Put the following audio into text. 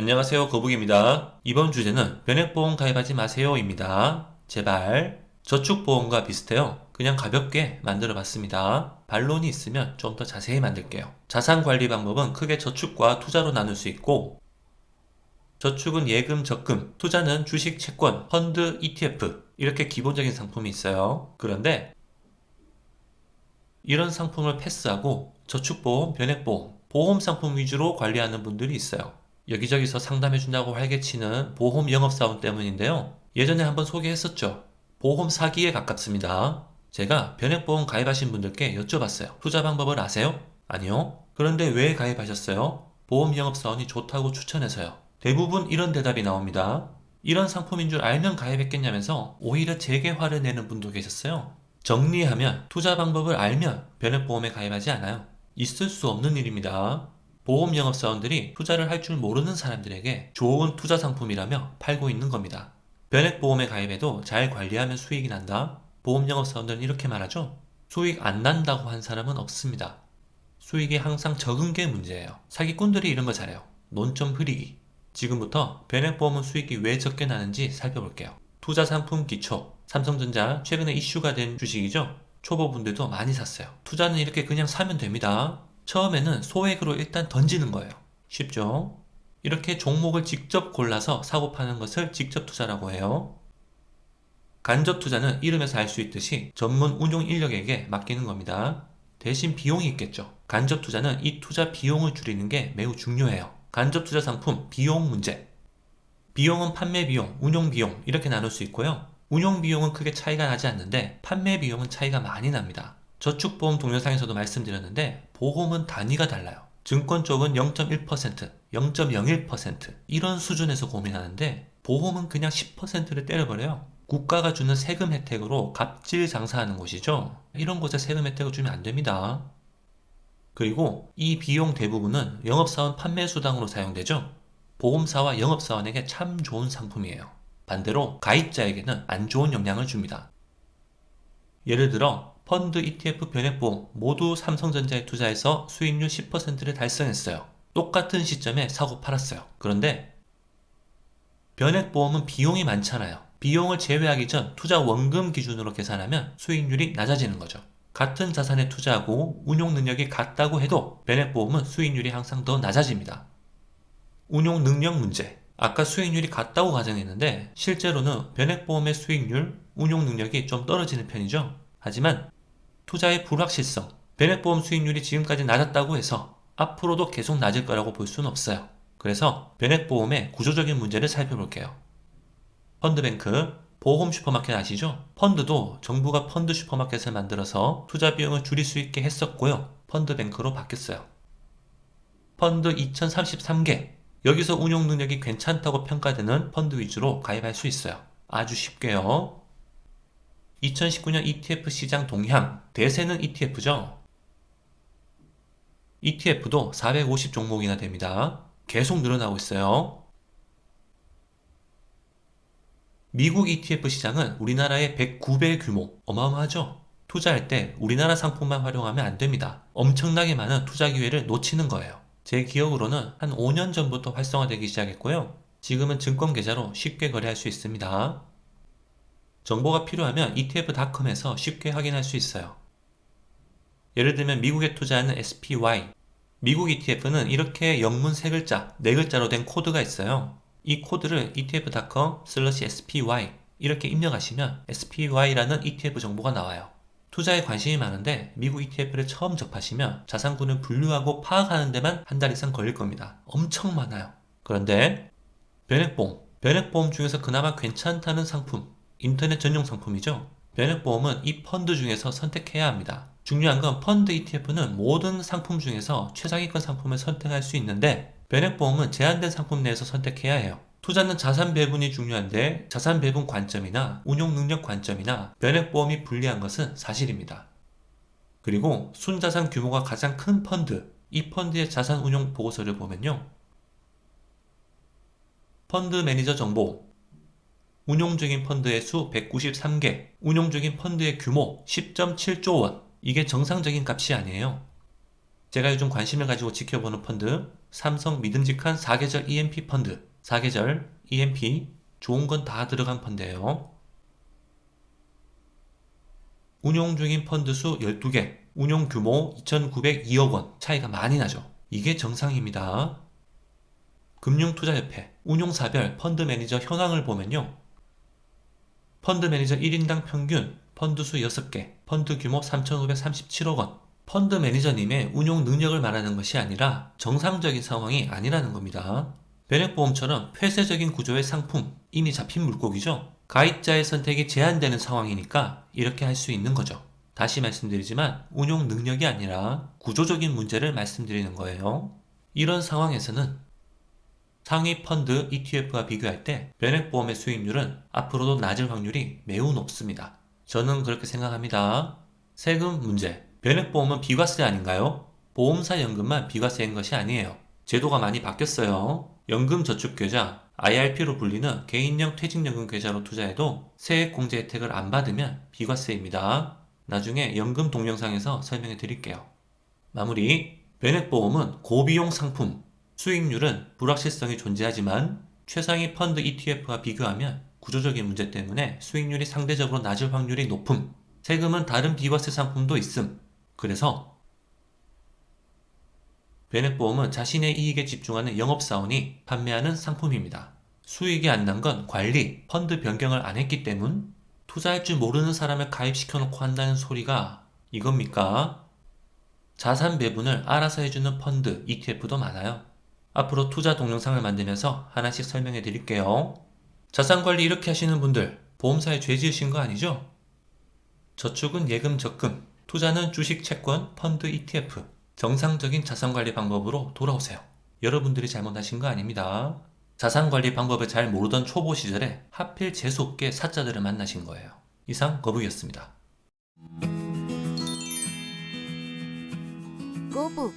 안녕하세요, 거북입니다. 이번 주제는 변액보험 가입하지 마세요입니다. 제발. 저축보험과 비슷해요. 그냥 가볍게 만들어 봤습니다. 반론이 있으면 좀 더 자세히 만들게요. 자산 관리 방법은 크게 저축과 투자로 나눌 수 있고, 저축은 예금, 적금, 투자는 주식, 채권, 펀드, ETF 이렇게 기본적인 상품이 있어요. 그런데 이런 상품을 패스하고 저축보험, 변액보험, 보험 상품 위주로 관리하는 분들이 있어요. 여기저기서 상담해준다고 활개치는 보험 영업사원 때문인데요. 예전에 한번 소개했었죠. 보험 사기에 가깝습니다. 제가 변액보험 가입하신 분들께 여쭤봤어요. 투자 방법을 아세요? 아니요. 그런데 왜 가입하셨어요? 보험 영업사원이 좋다고 추천해서요. 대부분 이런 대답이 나옵니다. 이런 상품인 줄 알면 가입했겠냐면서 오히려 제게 화를 내는 분도 계셨어요. 정리하면 투자 방법을 알면 변액보험에 가입하지 않아요. 있을 수 없는 일입니다. 보험 영업사원들이 투자를 할 줄 모르는 사람들에게 좋은 투자 상품이라며 팔고 있는 겁니다. 변액보험에 가입해도 잘 관리하면 수익이 난다? 보험 영업사원들은 이렇게 말하죠. 수익 안 난다고 한 사람은 없습니다. 수익이 항상 적은 게 문제예요. 사기꾼들이 이런 거 잘해요. 논점 흐리기. 지금부터 변액보험은 수익이 왜 적게 나는지 살펴볼게요. 투자 상품 기초. 삼성전자 최근에 이슈가 된 주식이죠. 초보분들도 많이 샀어요. 투자는 이렇게 그냥 사면 됩니다. 처음에는 소액으로 일단 던지는 거예요. 쉽죠? 이렇게 종목을 직접 골라서 사고 파는 것을 직접 투자라고 해요. 간접 투자는 이름에서 알 수 있듯이 전문 운용 인력에게 맡기는 겁니다. 대신 비용이 있겠죠. 간접 투자는 이 투자 비용을 줄이는 게 매우 중요해요. 간접 투자 상품 비용 문제. 비용은 판매 비용, 운용 비용 이렇게 나눌 수 있고요. 운용 비용은 크게 차이가 나지 않는데 판매 비용은 차이가 많이 납니다. 저축보험 동영상에서도 말씀드렸는데 보험은 단위가 달라요. 증권 쪽은 0.1%, 0.01% 이런 수준에서 고민하는데 보험은 그냥 10%를 때려버려요. 국가가 주는 세금 혜택으로 갑질 장사하는 곳이죠. 이런 곳에 세금 혜택을 주면 안 됩니다. 그리고 이 비용 대부분은 영업사원 판매 수당으로 사용되죠. 보험사와 영업사원에게 참 좋은 상품이에요. 반대로 가입자에게는 안 좋은 영향을 줍니다. 예를 들어 펀드, ETF, 변액보험 모두 삼성전자에 투자해서 수익률 10%를 달성했어요. 똑같은 시점에 사고 팔았어요. 그런데 변액보험은 비용이 많잖아요. 비용을 제외하기 전 투자 원금 기준으로 계산하면 수익률이 낮아지는 거죠. 같은 자산에 투자하고 운용 능력이 같다고 해도 변액보험은 수익률이 항상 더 낮아집니다. 운용 능력 문제. 아까 수익률이 같다고 가정했는데 실제로는 변액보험의 수익률, 운용 능력이 좀 떨어지는 편이죠. 하지만 투자의 불확실성, 변액보험 수익률이 지금까지 낮았다고 해서 앞으로도 계속 낮을 거라고 볼 수는 없어요. 그래서 변액보험의 구조적인 문제를 살펴볼게요. 펀드뱅크, 보험 슈퍼마켓 아시죠? 펀드도 정부가 펀드 슈퍼마켓을 만들어서 투자 비용을 줄일 수 있게 했었고요. 펀드뱅크로 바뀌었어요. 펀드 2033개. 여기서 운용 능력이 괜찮다고 평가되는 펀드 위주로 가입할 수 있어요. 아주 쉽게요. 2019년 ETF 시장 동향. 대세는 ETF죠. ETF도 450 종목이나 됩니다. 계속 늘어나고 있어요. 미국 ETF 시장은 우리나라의 109배 규모. 어마어마하죠? 투자할 때 우리나라 상품만 활용하면 안 됩니다. 엄청나게 많은 투자 기회를 놓치는 거예요. 제 기억으로는 한 5년 전부터 활성화되기 시작했고요. 지금은 증권 계좌로 쉽게 거래할 수 있습니다. 정보가 필요하면 etf.com에서 쉽게 확인할 수 있어요. 예를 들면 미국에 투자하는 SPY. 미국 ETF는 이렇게 영문 3글자, 4글자로 된 코드가 있어요. 이 코드를 etf.com/spy 이렇게 입력하시면 SPY라는 ETF 정보가 나와요. 투자에 관심이 많은데 미국 ETF를 처음 접하시면 자산군을 분류하고 파악하는 데만 한 달 이상 걸릴 겁니다. 엄청 많아요. 그런데 변액보험 중에서 그나마 괜찮다는 상품, 인터넷 전용 상품이죠. 변액보험은 이 펀드 중에서 선택해야 합니다. 중요한 건 펀드 ETF는 모든 상품 중에서 최상위권 상품을 선택할 수 있는데 변액보험은 제한된 상품 내에서 선택해야 해요. 투자는 자산 배분이 중요한데 자산 배분 관점이나 운용 능력 관점이나 변액보험이 불리한 것은 사실입니다. 그리고 순자산 규모가 가장 큰 펀드, 이 펀드의 자산 운용 보고서를 보면요. 펀드 매니저 정보, 운용 중인 펀드의 수 193개, 운용 중인 펀드의 규모 10.7조 원. 이게 정상적인 값이 아니에요. 제가 요즘 관심을 가지고 지켜보는 펀드, 삼성 믿음직한 4계절 EMP 펀드, 4계절 EMP, 좋은 건 다 들어간 펀드예요. 운용 중인 펀드 수 12개, 운용 규모 2,902억 원, 차이가 많이 나죠. 이게 정상입니다. 금융투자협회, 운용사별 펀드 매니저 현황을 보면요. 펀드 매니저 1인당 평균, 펀드 수 6개, 펀드 규모 3,537억 원. 펀드 매니저님의 운용 능력을 말하는 것이 아니라 정상적인 상황이 아니라는 겁니다. 변액보험처럼 폐쇄적인 구조의 상품, 이미 잡힌 물고기죠. 가입자의 선택이 제한되는 상황이니까 이렇게 할 수 있는 거죠. 다시 말씀드리지만 운용 능력이 아니라 구조적인 문제를 말씀드리는 거예요. 이런 상황에서는 상위 펀드 ETF와 비교할 때 변액보험의 수익률은 앞으로도 낮을 확률이 매우 높습니다. 저는 그렇게 생각합니다. 세금 문제. 변액보험은 비과세 아닌가요? 보험사 연금만 비과세인 것이 아니에요. 제도가 많이 바뀌었어요. 연금저축계좌, IRP로 불리는 개인형 퇴직연금 계좌로 투자해도 세액공제 혜택을 안 받으면 비과세입니다. 나중에 연금 동영상에서 설명해 드릴게요. 마무리. 변액보험은 고비용 상품, 수익률은 불확실성이 존재하지만 최상위 펀드 ETF와 비교하면 구조적인 문제 때문에 수익률이 상대적으로 낮을 확률이 높음. 세금은 다른 비과세 상품도 있음. 그래서 변액보험은 자신의 이익에 집중하는 영업사원이 판매하는 상품입니다. 수익이 안 난 건 관리, 펀드 변경을 안 했기 때문? 투자할 줄 모르는 사람을 가입시켜놓고 한다는 소리가 이겁니까? 자산 배분을 알아서 해주는 펀드, ETF도 많아요. 앞으로 투자 동영상을 만들면서 하나씩 설명해 드릴게요. 자산관리 이렇게 하시는 분들, 보험사에 죄 지으신 거 아니죠? 저축은 예금 적금, 투자는 주식, 채권, 펀드, ETF. 정상적인 자산관리 방법으로 돌아오세요. 여러분들이 잘못하신 거 아닙니다. 자산관리 방법을 잘 모르던 초보 시절에 하필 재수없게 사자들을 만나신 거예요. 이상 거북이었습니다. 꼬북